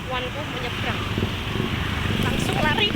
kemampuanku menyeberang. Langsung lari.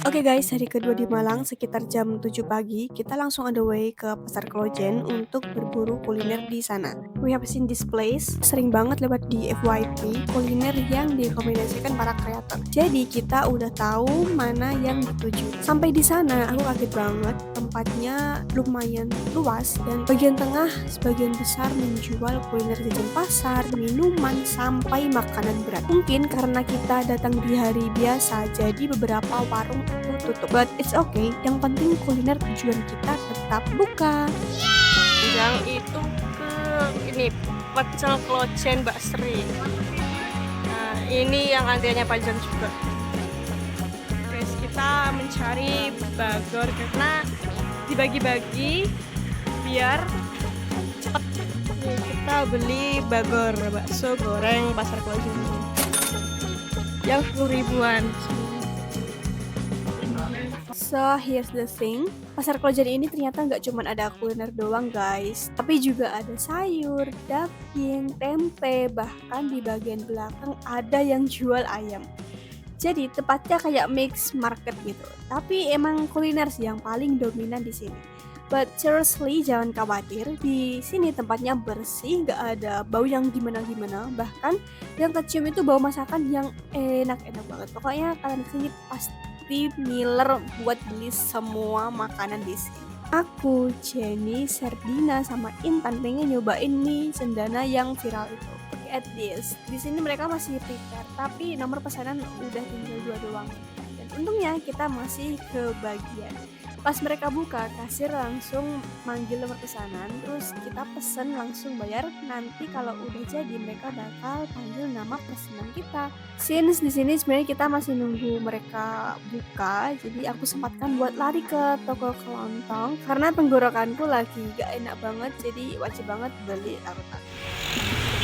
Oke guys, hari kedua di Malang sekitar jam 7 pagi, kita langsung on the way ke Pasar Klojen untuk berburu kuliner di sana. We have seen this place, sering banget lewat di FYP, kuliner yang direkomendasikan para kreator. Jadi kita udah tahu mana yang dituju. Sampai di sana, aku kaget banget, tempatnya lumayan luas dan bagian tengah sebagian besar menjual kuliner jajan pasar, minuman, sampai makanan berat. Mungkin karena kita datang di hari biasa, jadi beberapa warung itu tutup. But it's okay, yang penting kuliner tujuan kita tetap buka. Yang itu ke ini pecel Klojen Mbak Sri. Nah, ini yang antriannya panjang juga. Guys, kita mencari bagor karena dibagi-bagi biar cepet. Nih, kita beli bagor bakso goreng Pasar Klojen ini. Yang 10 ribuan. So here's the thing, Pasar Klojen ini ternyata nggak cuma ada kuliner doang guys, tapi juga ada sayur, daging, tempe, bahkan di bagian belakang ada yang jual ayam. Jadi tepatnya kayak mix market gitu, tapi emang kuliner sih yang paling dominan di sini. But seriously jangan khawatir, di sini tempatnya bersih, nggak ada bau yang gimana-gimana, bahkan yang kecium itu bau masakan yang enak-enak banget. Pokoknya kalian kesini pasti miler buat beli semua makanan di sini. Aku, Jenny, Serdina, sama Intan pengen nyobain mie cendana yang viral itu. Look at this. Di sini mereka masih prepare, tapi nomor pesanan udah tinggal 2 doang. Dan untungnya kita masih kebagian. Pas mereka buka, kasir langsung manggil nomor pesanan, terus kita pesen langsung bayar. Nanti kalau udah jadi mereka bakal panggil nama pesanan kita. Since di sini sebenarnya kita masih nunggu mereka buka, jadi aku sempatkan buat lari ke toko kelontong karena tenggorokanku lagi gak enak banget, jadi wajib banget beli larutan.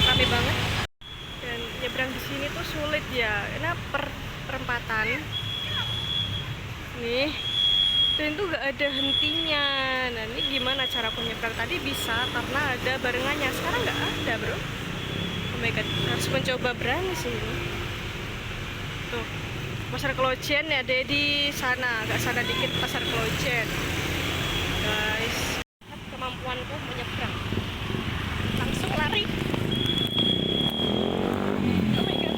Rame banget dan nyebrang di sini tuh sulit ya, karena perempatan nih dan itu gak ada hentinya. Nah ini gimana cara aku nyebrang? Tadi bisa karena ada barengannya, sekarang gak ada bro. Oh my god, harus mencoba berani sih ini. Tuh Pasar Klojen ya, ada di sana, agak sana dikit Pasar Klojen guys. Kemampuanku menyeberang, langsung lari. Oh my god,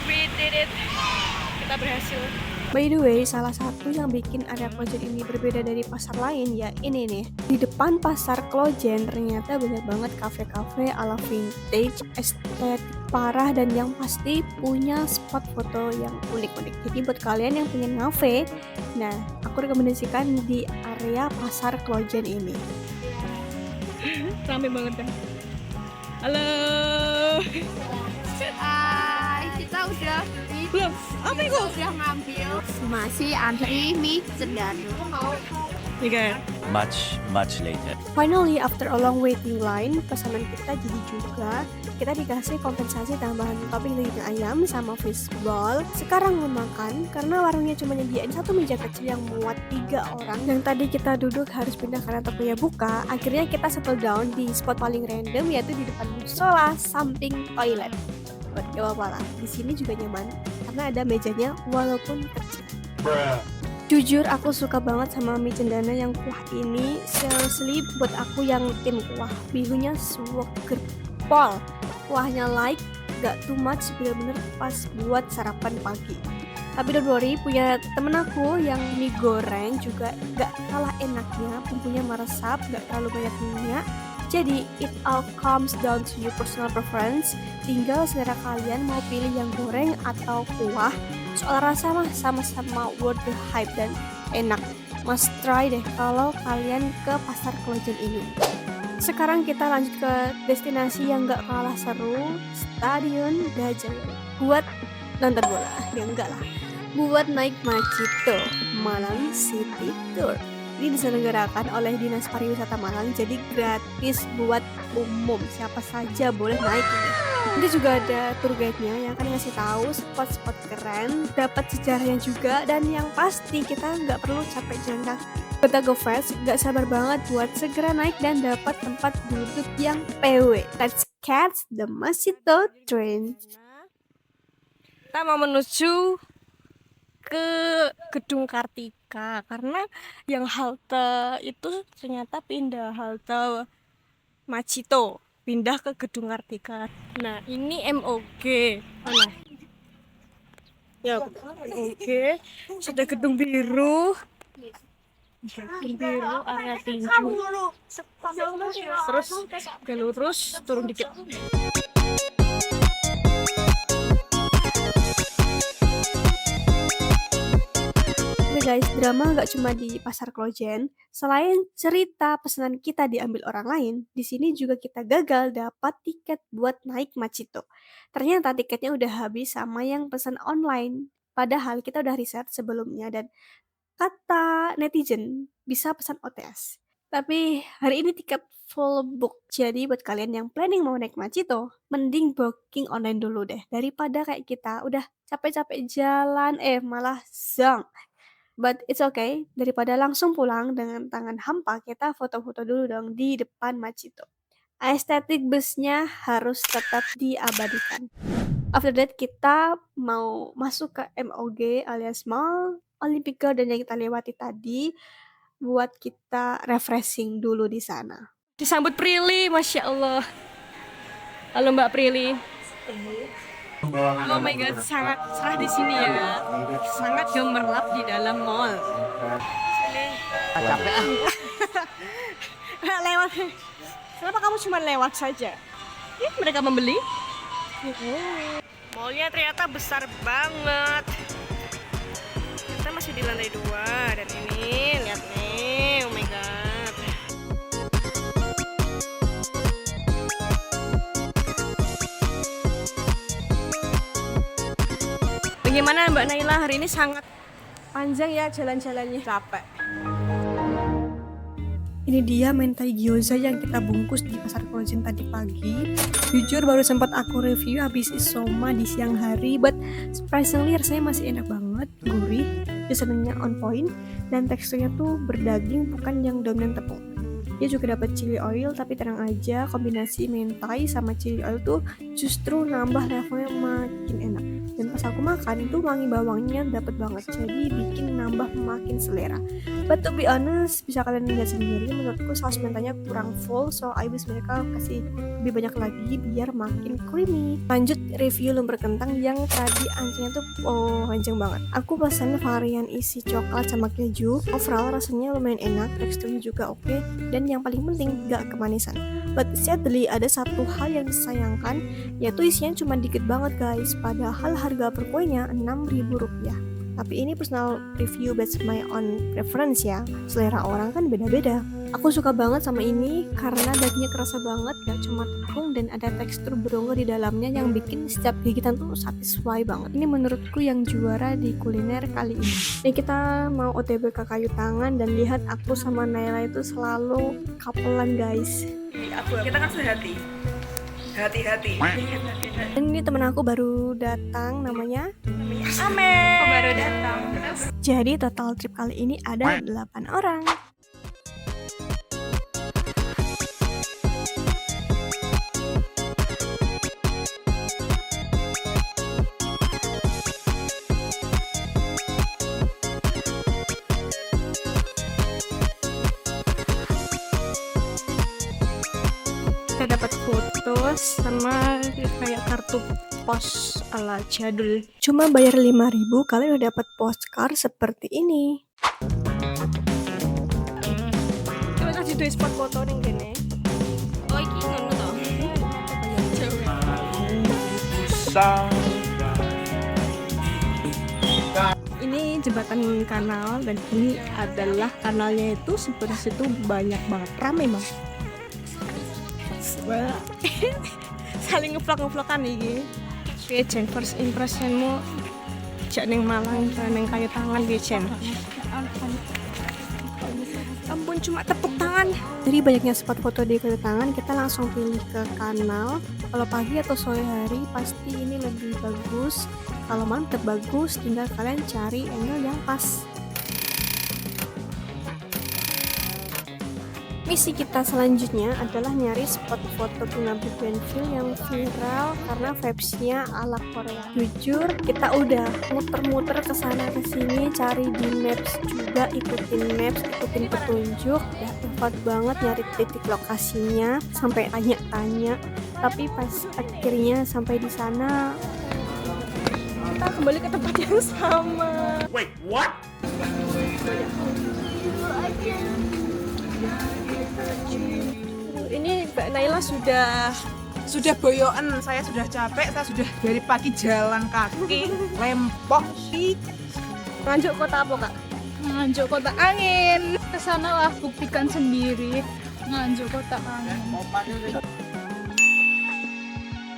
we did it, kita berhasil. By the way, salah satu yang bikin area Klojen ini berbeda dari pasar lain ya ini nih. Di depan Pasar Klojen ternyata banyak banget kafe-kafe ala vintage, estetik parah, dan yang pasti punya spot foto yang unik-unik. Jadi buat kalian yang pengen ngafe, nah aku rekomendasikan di area Pasar Klojen ini. Rame banget kan. Halo. Kita udah Belum. Apa itu? udah ngambil, masih antri mie cendana. Nih kan. Much later. Finally, after a long waiting line, pesanan kita jadi juga. Kita dikasih kompensasi tambahan topping daging ayam sama fishball. Sekarang mau makan, karena warungnya cuma nyediain satu meja kecil yang muat 3 orang. Yang tadi kita duduk harus pindah karena tokonya buka. Akhirnya kita settle down di spot paling random, yaitu di depan musola samping toilet. But gak apa-apa lah, di sini juga nyaman karena ada mejanya walaupun kecil. Jujur aku suka banget sama mie cendana yang kuah ini. Seriously buat aku yang tim kuah, bihunnya seger pol. Kuahnya light, gak too much, bener-bener pas buat sarapan pagi. Tapi don't worry, punya temen aku yang mie goreng juga gak kalah enaknya, bumbunya meresap, gak terlalu banyak minyak. Jadi it all comes down to your personal preference. Tinggal selera kalian mau pilih yang goreng atau kuah. Soal rasa mah sama-sama worth the hype dan enak. Must try deh kalau kalian ke Pasar Klojen ini. Sekarang kita lanjut ke destinasi yang gak kalah seru, Stadion Gajah buat nonton bola. Ya enggak lah, buat naik Majito Malang City Tour. Ini diselenggarakan oleh Dinas Pariwisata Malang, jadi gratis buat umum, siapa saja boleh naik ini. Nanti juga ada tour guide-nya yang akan ngasih tahu spot-spot keren, dapat sejarahnya juga, dan yang pasti kita nggak perlu capek jalan kaki. Kota GoFest nggak sabar banget buat segera naik dan dapat tempat duduk yang PW. Let's catch the Macito train. Kita mau menuju ke Gedung Kartika karena yang halte itu ternyata pindah halte Macito, pindah ke Gedung Kartika. Nah, ini MOG. Mana? Ya, MOG. Sudah gedung biru. Gedung biru area tinju. Terus ke lurus turun dikit. Guys, drama nggak cuma di Pasar Klojen. Selain cerita pesanan kita diambil orang lain, di sini juga kita gagal dapat tiket buat naik Macito. Ternyata tiketnya udah habis sama yang pesan online. Padahal kita udah riset sebelumnya dan kata netizen bisa pesan OTS. Tapi hari ini tiket full book. Jadi buat kalian yang planning mau naik Macito, mending booking online dulu deh. Daripada kayak kita udah capek-capek jalan, malah zong. But it's okay, daripada langsung pulang dengan tangan hampa, kita foto-foto dulu dong di depan Macito. Estetik busnya harus tetap diabadikan. After that, kita mau masuk ke MOG alias Mall Olympic Garden yang kita lewati tadi buat kita refreshing dulu di sana. Disambut Prilly, Masya Allah. Halo Mbak Prilly. Oh my god, sangat cerah di sini ya. Sangat gemerlap di dalam mall. Sini. Capek ah. Lewat. Kenapa kamu cuma lewat saja? Mereka membeli. Mallnya ternyata besar banget. Kita masih di lantai 2 dan ini lihat nih, oh my god. Bagaimana Mbak Naila, hari ini sangat panjang ya jalan-jalannya? Capek. Ini dia mentai gyoza yang kita bungkus di Pasar Klojen tadi pagi. Jujur baru sempat aku review habis isoma di siang hari, but surprisingly rasanya masih enak banget, gurih, seasoningnya on point, dan teksturnya tuh berdaging bukan yang dominan tepung. Dia juga dapat chili oil, tapi tenang aja, kombinasi mentai sama chili oil tuh justru nambah levelnya makin enak. Dan pas aku makan itu wangi bawangnya dapat banget, jadi bikin nambah makin selera. But to be honest, bisa kalian lihat sendiri, menurutku saus mentanya kurang full, so I wish mereka kasih lebih banyak lagi biar makin creamy. Lanjut review lumpur kentang yang tadi anjingnya tuh anjing banget. Aku pesan varian isi coklat sama keju. Overall rasanya lumayan enak, teksturnya juga oke, dan yang paling penting gak kemanisan. But sadly ada satu hal yang disayangkan, yaitu isinya cuma dikit banget guys, padahal harga per kuenya Rp6.000. Tapi ini personal review based my own preference ya, selera orang kan beda-beda. Aku suka banget sama ini karena dagingnya kerasa banget, gak cuma tepung, dan ada tekstur berongga di dalamnya yang bikin setiap gigitan tuh satisfy banget. Ini menurutku yang juara di kuliner kali ini. Nih kita mau OTW ke Kayu Tangan dan lihat aku sama Naila itu selalu couple-an guys. Kita kan sehati. Hati-hati. Dan ini temen aku baru datang, namanya Ame. Baru datang. Jadi total trip kali ini ada 8 orang. Kita dapat foto sama kayak kartu pos ala jadul. Cuma bayar 5.000 kalian udah dapat postcard seperti ini. Kita kasih dua spot foto ning kene. Oh iki ngono to. Ini jembatan kanal dan ini adalah kanalnya itu seperti situ banyak banget, rame banget. Saling ngevlog-ngevlogan iki. Piye Jen, first impressionmu jak ning Malang ning Kayu Tangan piye Jen? Ampun cuma tepuk tangan. Dari banyaknya spot foto di Kayu Tangan, kita langsung pilih ke kanal Kalau pagi atau sore hari pasti ini lebih bagus. Kalau malam tetap bagus, tinggal kalian cari angle yang pas. Misi kita selanjutnya adalah nyari spot foto bunga bougainville yang viral karena vibes-nya ala Korea. Jujur, kita udah muter-muter kesana kesini cari di maps juga, ikutin maps, ikutin petunjuk, ya effort banget nyari titik lokasinya, sampai tanya-tanya. Tapi pas akhirnya sampai di sana, kita kembali ke tempat yang sama. Wait, what? Ini Mbak Naila sudah boyoan, saya sudah capek, saya sudah dari pagi jalan kaki, lempok sih. nganjuk kota apa Kak? Nganjuk kota angin. Kesana lah buktikan sendiri. Nganjuk kota angin.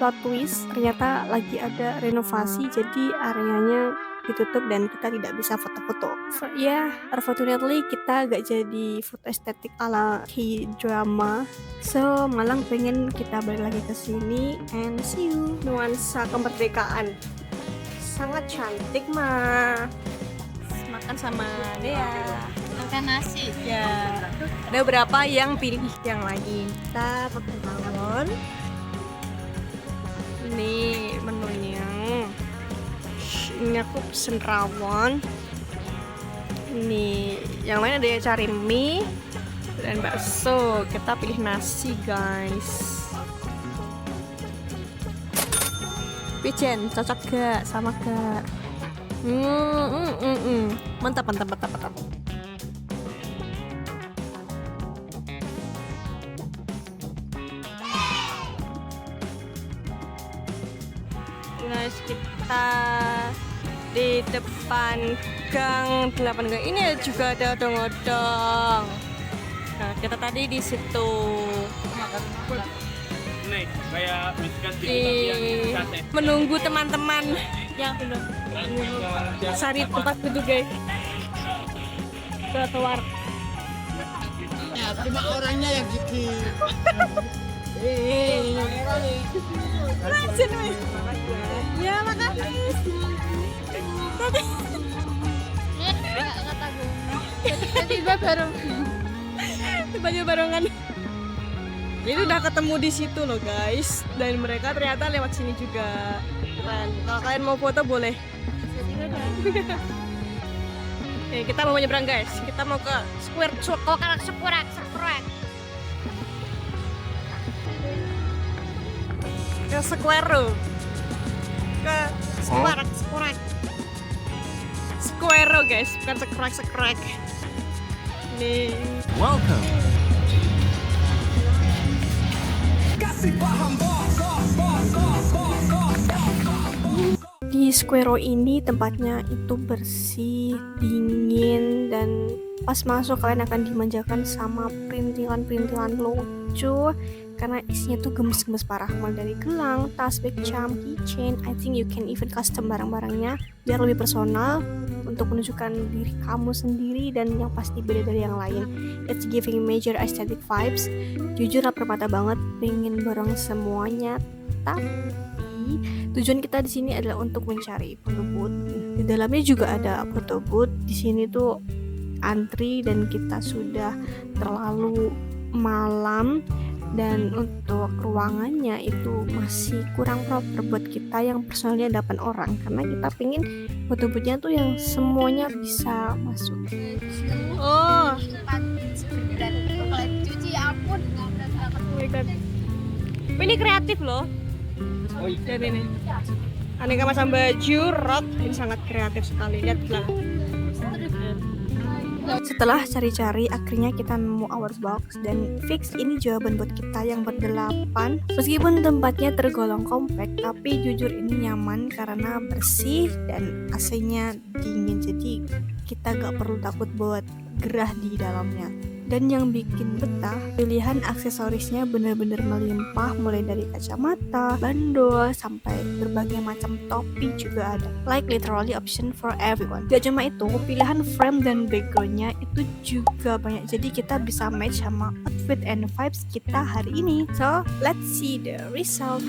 Plot twist, ternyata lagi ada renovasi jadi areanya ditutup dan kita tidak bisa foto-foto. So ya, unfortunately kita gak jadi foto estetik ala K-drama. So Malang pengen kita balik lagi ke sini and see you. Nuansa kemerdekaan sangat cantik mah. Makan sama Dea. Makan nasi. Ya, ada beberapa yang pilih yang lain. Kita pakai tawon. Ini menunya. Ini aku pesen rawon. Ini yang lain ada yang cari mie dan bakso. Kita pilih nasi guys. Pijen cocok gak sama gak? Mantap. Guys, kita di depan gang 8 gang ini juga ada odong-odong. Nah, kita tadi di situ Nih, kayak biskuit di menunggu teman-teman yang cari tempat duduk guys. Trotoar. Ya, terima orangnya yang gigi. Rajin weh. Ya makasih. Nggak tanggung. Tiba-tiba baru. Tiba-tiba barengan. Ini udah ketemu di situ loh guys, dan mereka ternyata lewat sini juga. Keren. Kalau kalian mau foto boleh. Oke, kita mau nyebrang guys. Kita mau ke square. Sekurak. Ke Square. Ke Square. Square guys, bukan sekrek. Nih. Welcome. Di Square ini tempatnya itu bersih, dingin, dan pas masuk kalian akan dimanjakan sama perintilan-perintilan lucu karena isinya tuh gemes-gemes parah, mulai dari gelang, tas, bag charm, keychain. I think you can even custom barang-barangnya biar lebih personal untuk menunjukkan diri kamu sendiri dan yang pasti beda dari yang lain. It's giving major aesthetic vibes. Jujur lapar mata banget, pengen bareng semuanya. Tapi tujuan kita di sini adalah untuk mencari foto booth. Di dalamnya juga ada foto booth. Di sini tuh antri dan kita sudah terlalu malam, dan untuk ruangannya itu masih kurang proper buat kita yang personalnya 8 orang karena kita pengen foto boothnya tuh yang semuanya bisa masuk. Oh Kalau cuci ampun. my god, ini kreatif loh. Dan ini aneka macam baju rok, ini sangat kreatif sekali. Lihat belakang. Setelah cari-cari, akhirnya kita nemu Hours Box dan fix ini jawaban buat kita yang berdelapan. Meskipun tempatnya tergolong kompak, tapi jujur ini nyaman karena bersih dan AC-nya dingin. Jadi kita gak perlu takut buat gerah di dalamnya. Dan yang bikin betah, pilihan aksesorisnya bener-bener melimpah, mulai dari kacamata, bandol, sampai berbagai macam topi juga ada. Like literally option for everyone. Gak cuma itu, pilihan frame dan backgroundnya itu juga banyak. Jadi kita bisa match sama fit and vibes kita hari ini. So, let's see the result.